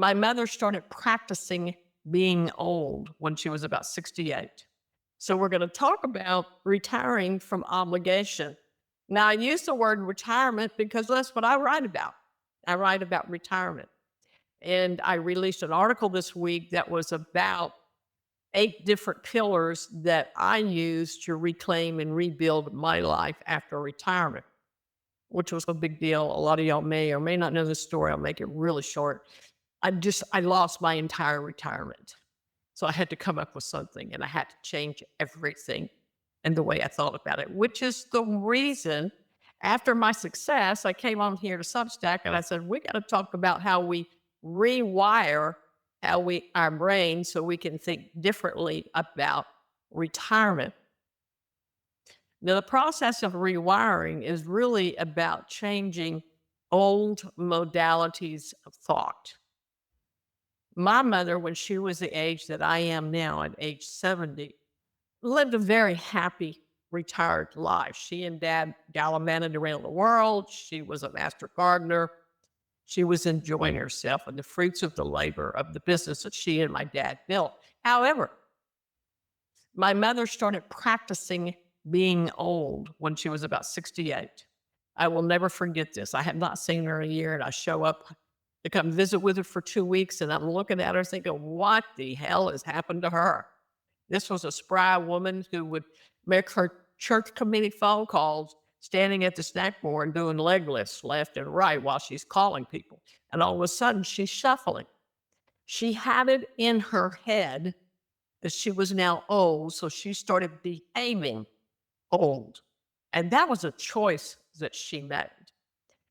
My mother started practicing being old when she was about 68. So we're going to talk about retiring from obligation. Now, I use the word retirement because that's what I write about. I write about retirement. And I released an article this week that was about 8 different pillars that I use to reclaim and rebuild my life after retirement, which was a big deal. A lot of y'all may or may not know the story. I'll make it really short. I lost my entire retirement. So I had to come up with something and I had to change everything and the way I thought about it, which is the reason after my success, I came on here to Substack and I said, we got to talk about how we rewire our brain so we can think differently about retirement. Now, the process of rewiring is really about changing old modalities of thought. My mother, when she was the age that I am now at age 70, lived a very happy retired life. She and dad gallivanted around the world. She was a master gardener. She was enjoying herself and the fruits of the labor of the business that she and my dad built. However, my mother started practicing being old when she was about 68. I will never forget this. I have not seen her in a year, and I show up to come visit with her for 2 weeks, and I'm looking at her thinking, what the hell has happened to her? This was a spry woman who would make her church committee phone calls standing at the snack bar and doing leg lifts left and right while she's calling people. And all of a sudden, she's shuffling. She had it in her head that she was now old, so she started behaving old. And that was a choice that she made.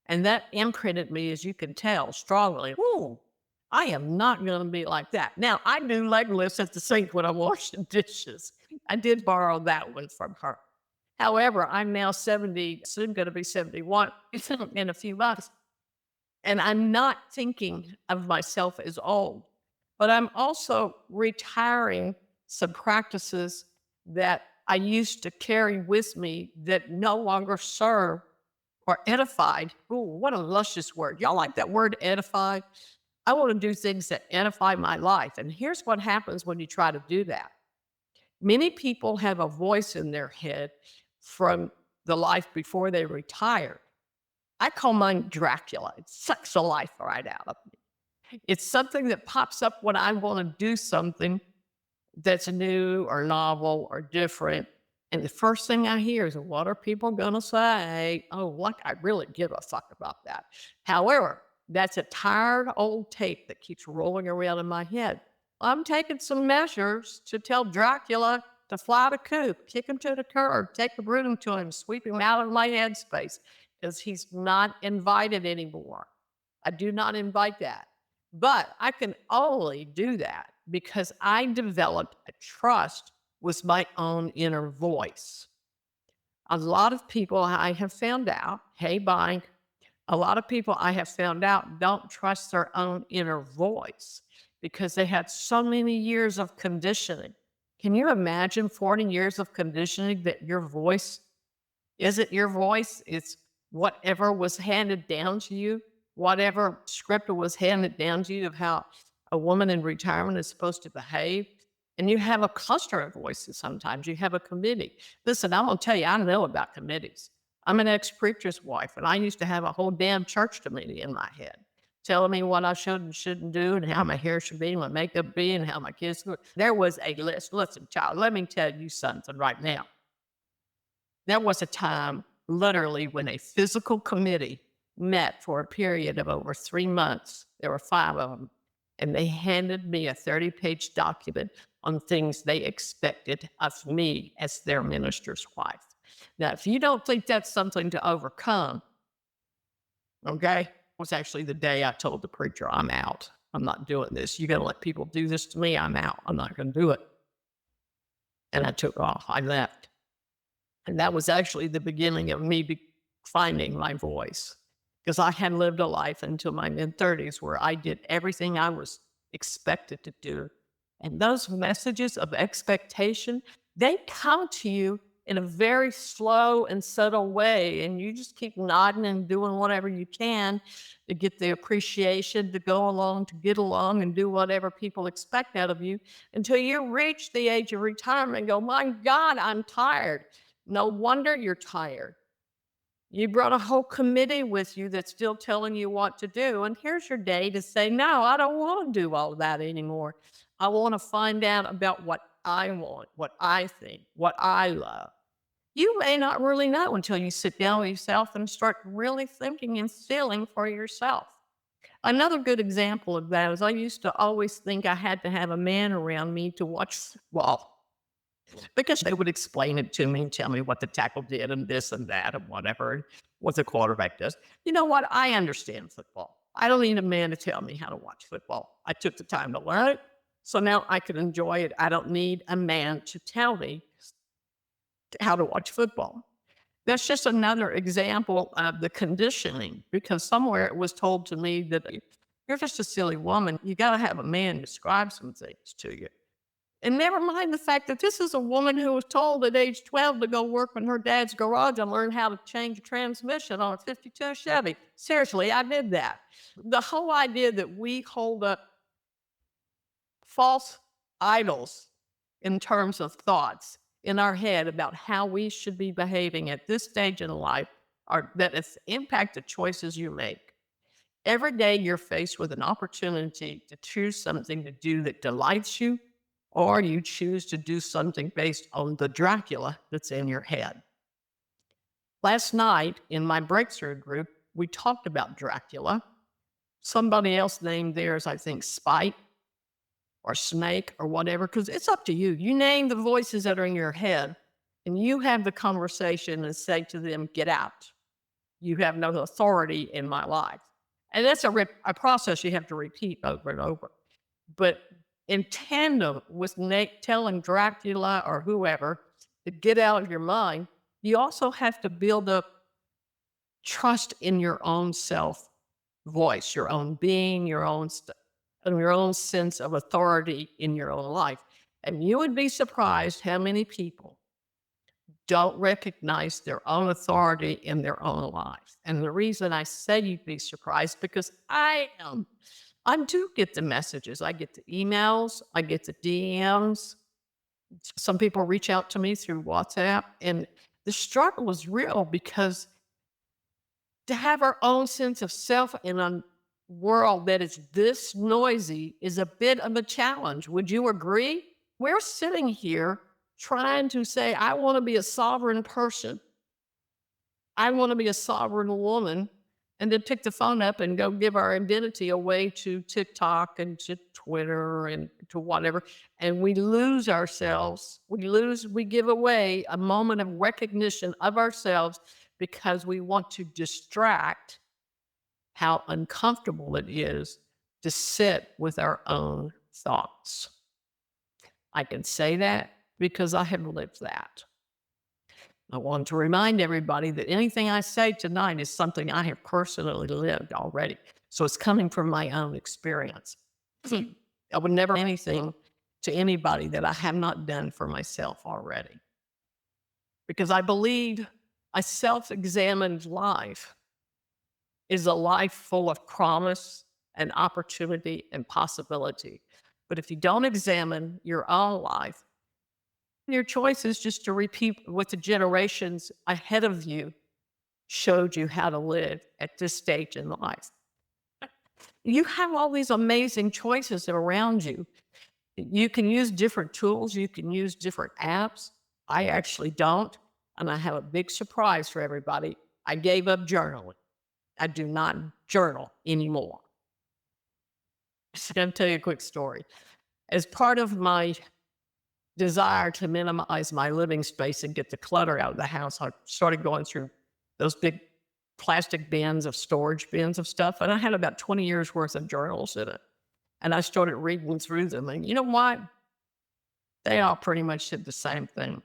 And that imprinted me, as you can tell, strongly. Ooh, I am not going to be like that. Now, I do leg lifts at the sink when I'm washing dishes. I did borrow that one from her. However, I'm now 70, soon going to be 71 in a few months. And I'm not thinking of myself as old, but I'm also retiring some practices that I used to carry with me that no longer serve or edified. Ooh, what a luscious word. Y'all like that word, edified? I want to do things that edify my life. And here's what happens when you try to do that. Many people have a voice in their head from the life before they retired. I call mine Dracula. It sucks the life right out of me. It's something that pops up when I want to do something that's new or novel or different. And the first thing I hear is, what are people going to say? Oh, like I really give a fuck about that. However, that's a tired old tape that keeps rolling around in my head. I'm taking some measures to tell Dracula to fly the coop, kick him to the curb, take the broom to him, sweep him out of my headspace, because he's not invited anymore. I do not invite that. But I can only do that because I developed a trust with my own inner voice. A lot of people I have found out, hey, bye. A lot of people I have found out don't trust their own inner voice because they had so many years of conditioning. Can you imagine 40 years of conditioning that your voice isn't your voice? It's whatever was handed down to you, whatever script was handed down to you of how a woman in retirement is supposed to behave. And you have a cluster of voices sometimes. You have a committee. Listen, I'm going to tell you, I know about committees. I'm an ex-preacher's wife, and I used to have a whole damn church committee in my head telling me what I should and shouldn't do and how my hair should be, my makeup be, and how my kids look. There was a list. Listen, child, let me tell you something right now. There was a time, literally, when a physical committee met for a period of over 3 months. There were 5 of them, and they handed me a 30-page document on things they expected of me as their minister's wife. Now, if you don't think that's something to overcome, okay, it was actually the day I told the preacher, I'm out. I'm not doing this. You're going to let people do this to me? I'm out. I'm not going to do it. And I took off. I left. And that was actually the beginning of me finding my voice, because I had lived a life until my mid-30s where I did everything I was expected to do. And those messages of expectation, they come to you in a very slow and subtle way. And you just keep nodding and doing whatever you can to get the appreciation, to go along, to get along and do whatever people expect out of you until you reach the age of retirement and go, my God, I'm tired. No wonder you're tired. You brought a whole committee with you that's still telling you what to do. And here's your day to say, no, I don't want to do all of that anymore. I want to find out about what I want, what I think, what I love. You may not really know until you sit down with yourself and start really thinking and feeling for yourself. Another good example of that is I used to always think I had to have a man around me to watch football because they would explain it to me and tell me what the tackle did and this and that and whatever, and what the quarterback does. You know what? I understand football. I don't need a man to tell me how to watch football. I took the time to learn it, so now I can enjoy it. I don't need a man to tell me how to watch football. That's just another example of the conditioning, because somewhere it was told to me that you're just a silly woman. You got to have a man describe some things to you. And never mind the fact that this is a woman who was told at age 12 to go work in her dad's garage and learn how to change a transmission on a 52 Chevy. Seriously, I did that. The whole idea that we hold up false idols in terms of thoughts in our head about how we should be behaving at this stage in life are that it's impact the choices you make. Every day you're faced with an opportunity to choose something to do that delights you, or you choose to do something based on the Dracula that's in your head. Last night in my breakthrough group, we talked about Dracula. Somebody else named theirs, I think, Spite or Snake or whatever, because it's up to you. You name the voices that are in your head and you have the conversation and say to them, get out. You have no authority in my life. And that's a process you have to repeat over and over. But in tandem with telling Dracula or whoever to get out of your mind, you also have to build up trust in your own self voice, your own being, your own sense of authority in your own life. And you would be surprised how many people don't recognize their own authority in their own lives. And the reason I say you'd be surprised, because I am. I do get the messages. I get the emails. I get the DMs. Some people reach out to me through WhatsApp. And the struggle is real, because to have our own sense of self in a world that is this noisy is a bit of a challenge. Would you agree? We're sitting here trying to say, I want to be a sovereign person. I want to be a sovereign woman, and then pick the phone up and go give our identity away to TikTok and to Twitter and to whatever. And we lose ourselves. We give away a moment of recognition of ourselves because we want to distract how uncomfortable it is to sit with our own thoughts. I can say that because I have lived that. I want to remind everybody that anything I say tonight is something I have personally lived already. So it's coming from my own experience. I would never do anything to anybody that I have not done for myself already. Because I believe a self-examined life is a life full of promise and opportunity and possibility. But if you don't examine your own life, your choice is just to repeat what the generations ahead of you showed you how to live at this stage in life. You have all these amazing choices around you. You can use different tools. You can use different apps. I actually don't. And I have a big surprise for everybody. I gave up journaling. I do not journal anymore. I'm going to tell you a quick story. As part of my desire to minimize my living space and get the clutter out of the house, I started going through those big plastic bins of storage bins of stuff. And I had about 20 years worth of journals in it. And I started reading through them. And you know what? They all pretty much did the same thing.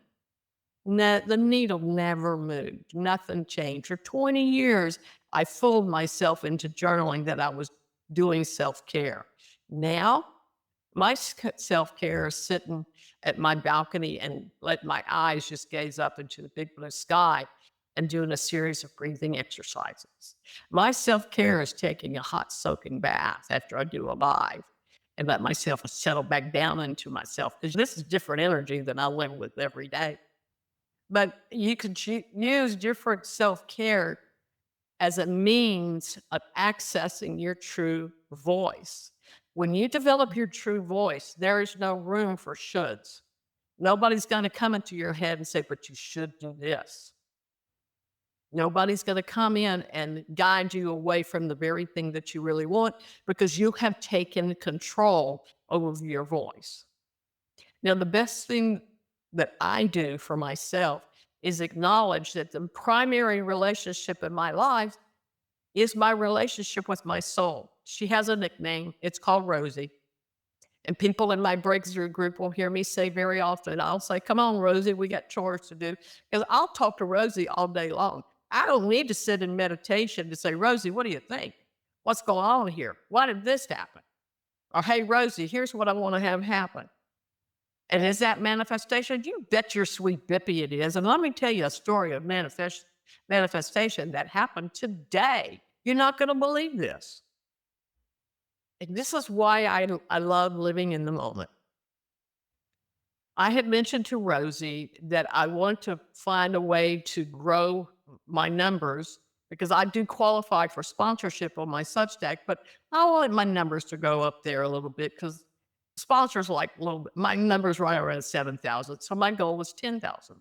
The needle never moved. Nothing changed. For 20 years, I fooled myself into journaling that I was doing self-care. Now, My self-care is sitting at my balcony and let my eyes just gaze up into the big blue sky and doing a series of breathing exercises. My self-care is taking a hot soaking bath after I do a live and let myself settle back down into myself because this is different energy than I live with every day. But you can use different self-care as a means of accessing your true voice. When you develop your true voice, there is no room for shoulds. Nobody's going to come into your head and say, but you should do this. Nobody's going to come in and guide you away from the very thing that you really want because you have taken control over your voice. Now, the best thing that I do for myself is acknowledge that the primary relationship in my life is my relationship with my soul. She has a nickname. It's called Rosie. And people in my breakthrough group will hear me say very often, I'll say, come on, Rosie, we got chores to do. Because I'll talk to Rosie all day long. I don't need to sit in meditation to say, Rosie, what do you think? What's going on here? Why did this happen? Or, hey, Rosie, here's what I want to have happen. And is that manifestation? You bet your sweet bippy it is. And let me tell you a story of manifestation that happened today. You're not going to believe this. And this is why I love living in the moment. I had mentioned to Rosie that I want to find a way to grow my numbers because I do qualify for sponsorship on my Substack, but I want my numbers to go up there a little bit because sponsors like a little bit. My numbers right around 7,000, so my goal was 10,000.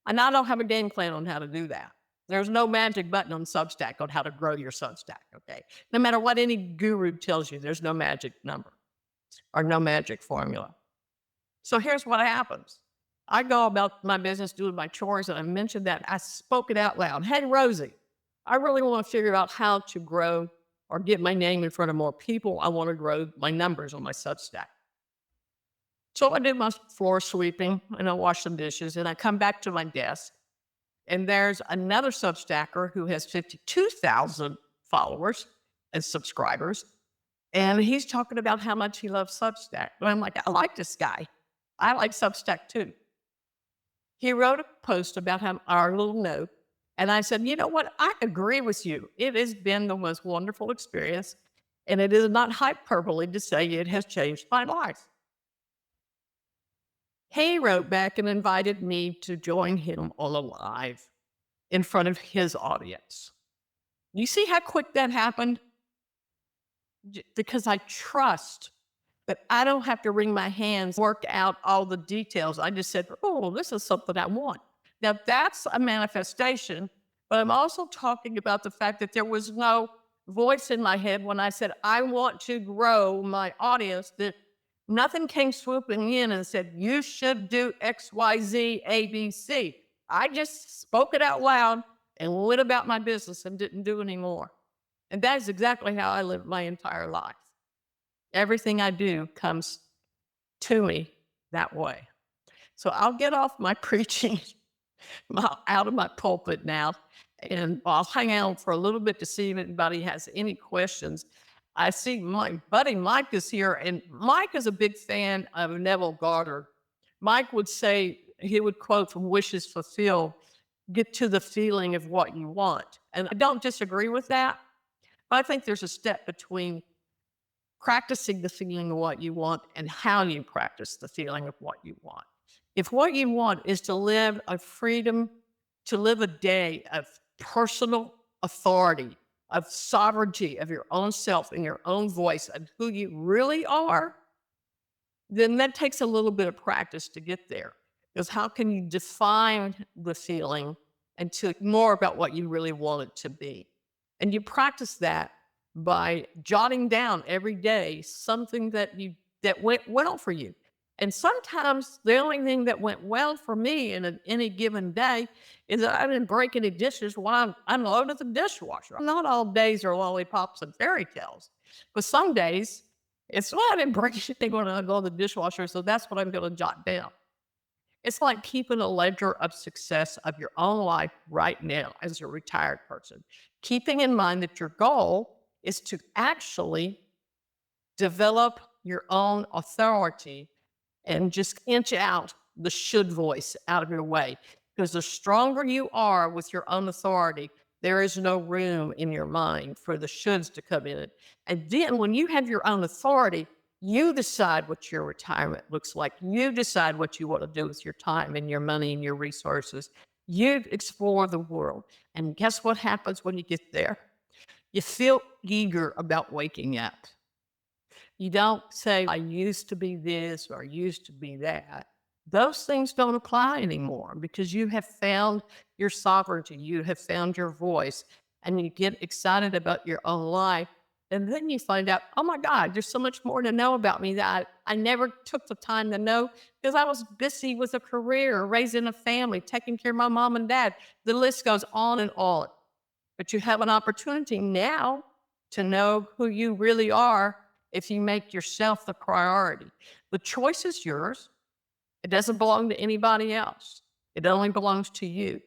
And I don't have a game plan on how to do that. There's no magic button on Substack on how to grow your Substack, okay? No matter what any guru tells you, there's no magic number or no magic formula. So here's what happens. I go about my business doing my chores, and I mentioned that. I spoke it out loud. Hey, Rosie, I really want to figure out how to grow or get my name in front of more people. I want to grow my numbers on my Substack. So I do my floor sweeping, and I wash some dishes, and I come back to my desk, and there's another Substacker who has 52,000 followers and subscribers, and he's talking about how much he loves Substack. And I'm like, I like this guy. I like Substack too. He wrote a post about our little note, and I said, you know what? I agree with you. It has been the most wonderful experience, and it is not hyperbole to say it has changed my life. He wrote back and invited me to join him on a live in front of his audience. You see how quick that happened? Because I trust that I don't have to wring my hands, work out all the details. I just said, oh, this is something I want. Now, that's a manifestation, but I'm also talking about the fact that there was no voice in my head when I said, I want to grow my audience, that nothing came swooping in and said, you should do X, Y, Z, A, B, C. I just spoke it out loud and went about my business and didn't do any more. And that is exactly how I lived my entire life. Everything I do comes to me that way. So I'll get off my preaching out of my pulpit now, and I'll hang out for a little bit to see if anybody has any questions. I see my buddy Mike is here, and Mike is a big fan of Neville Goddard. Mike would say, he would quote from Wishes Fulfilled, get to the feeling of what you want. And I don't disagree with that, but I think there's a step between practicing the feeling of what you want and how you practice the feeling of what you want. If what you want is to live a freedom, to live a day of personal authority, of sovereignty of your own self and your own voice and who you really are, then that takes a little bit of practice to get there. Because how can you define the feeling until more about what you really want it to be? And you practice that by jotting down every day something that went well for you. And sometimes the only thing that went well for me in any given day is that I didn't break any dishes while I unloaded the dishwasher. Not all days are lollipops and fairy tales, but some days it's, well, I didn't break anything when I unloaded the dishwasher, so that's what I'm going to jot down. It's like keeping a ledger of success of your own life right now as a retired person, keeping in mind that your goal is to actually Develop your own authority and just inch out the should voice out of your way. Because the stronger you are with your own authority, there is no room in your mind for the shoulds to come in. And then when you have your own authority, you decide what your retirement looks like. You decide what you want to do with your time and your money and your resources. You explore the world. And guess what happens when you get there? You feel eager about waking up. You don't say, I used to be this or I used to be that. Those things don't apply anymore because you have found your sovereignty, you have found your voice, and you get excited about your own life. And then you find out, oh my God, there's so much more to know about me that I never took the time to know because I was busy with a career, raising a family, taking care of my mom and dad. The list goes on and on. But you have an opportunity now to know who you really are if you make yourself the priority. The choice is yours. It doesn't belong to anybody else. It only belongs to you.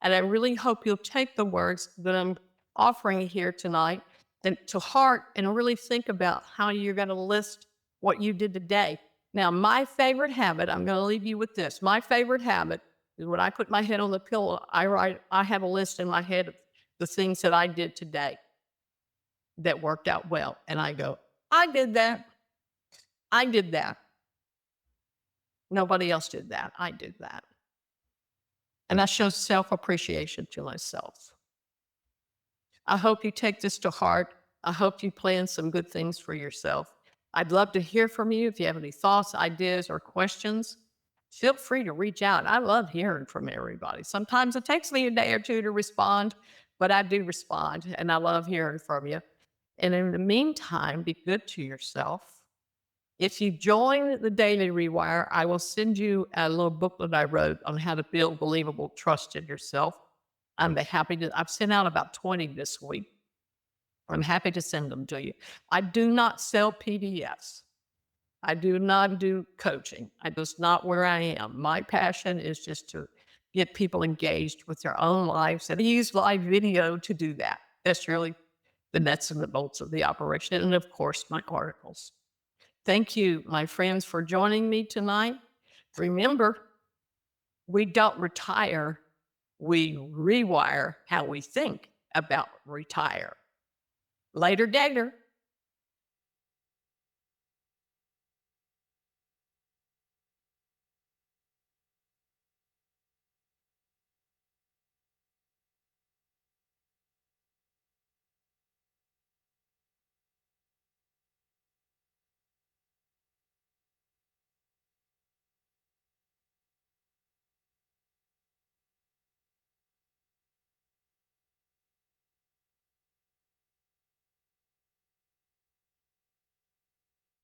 And I really hope you'll take the words that I'm offering here tonight to heart and really think about how you're going to list what you did today. Now, my favorite habit, I'm going to leave you with this. My favorite habit is when I put my head on the pillow, I have a list in my head of the things that I did today that worked out well. And I go, I did that. I did that. Nobody else did that. I did that. And I show self-appreciation to myself. I hope you take this to heart. I hope you plan some good things for yourself. I'd love to hear from you. If you have any thoughts, ideas, or questions, feel free to reach out. I love hearing from everybody. Sometimes it takes me a day or two to respond, but I do respond, and I love hearing from you. And in the meantime, be good to yourself. If you join the Daily Rewire, I will send you a little booklet I wrote on how to build believable trust in yourself. I'm happy to, I've sent out about 20 this week. I'm happy to send them to you. I do not sell PDFs. I do not do coaching. That's not where I am. My passion is just to get people engaged with their own lives. And I use live video to do that. That's really the nuts and the bolts of the operation. And of course, my articles. Thank you, my friends, for joining me tonight. Remember, we don't retire. We rewire how we think about retire. Later, Dagger.